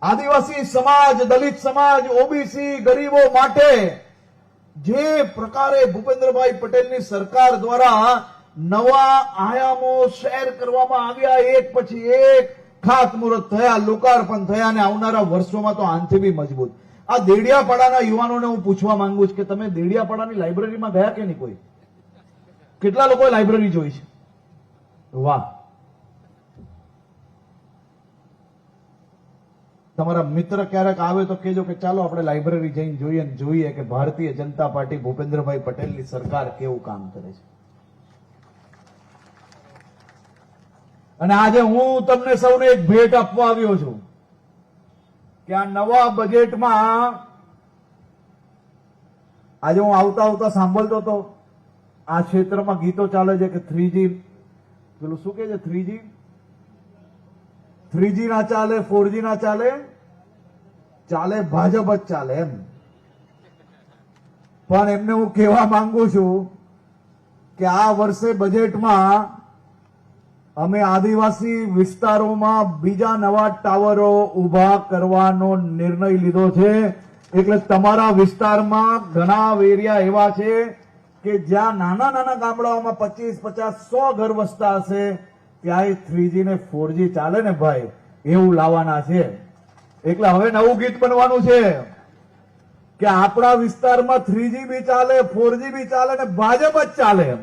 આદિવાસી સમાજ, દલિત સમાજ, ઓબીસી, ગરીબો માટે જે પ્રકારે ભૂપેન્દ્રભાઈ પટેલની સરકાર દ્વારા નવા આયામો શેર કરવામાં આવ્યા, એક પછી એક ખાતમુહૂર્ત થયા, લોકાર્પણ થયા અને આવનારા વર્ષોમાં તો આનથી બી મજબૂત. આ દેડિયાપાડાના યુવાનોને હું પૂછવા માંગુ છું કે તમે દેડિયાપાડાની લાઇબ્રેરીમાં ગયા કે નહીં? કોઈ કેટલા લોકોએ લાઇબ્રેરી જોઈ છે? વાહ. તમારા મિત્ર ક્યારેક આવે તો કહેજો કે ચાલો આપણે લાઇબ્રેરી જઈને જોઈએ કે ભારતીય જનતા પાર્ટી ભૂપેન્દ્રભાઈ પટેલની સરકાર કેવું કામ કરે છે. અને આજે હું તમને સૌને એક ભેટ આપવા આવ્યો છું કે આ નવા બજેટમાં આજે હું આવતા સાંભળતો હતો આ ક્ષેત્રમાં ગીતો ચાલે છે કે 3G પેલું શું કે છે 3G ના ચાલે, 4G ના ચાલે, ચાલે ભાજપ જ ચાલે એમ. પણ એમને હું કહેવા માંગુ છું કે આ વર્ષે બજેટમાં અમે આદિવાસી વિસ્તારોમાં બીજા નવા ટાવરો ઉભા કરવાનો નિર્ણય લીધો છે. એટલે તમારા વિસ્તારમાં ઘણા એરિયા એવા છે કે જ્યાં નાના નાના ગામડાઓમાં 25, 50, 100 ઘર વસતા હશે, ત્યાં 3G ને 4G ચાલે ને ભાઈ, એવું લાવવાના છે. એટલે હવે નવું ગીત બનવાનું છે કે આપણા વિસ્તારમાં 3G બી ચાલે, 4G બી ચાલે ને ભાજપ જ ચાલે એમ.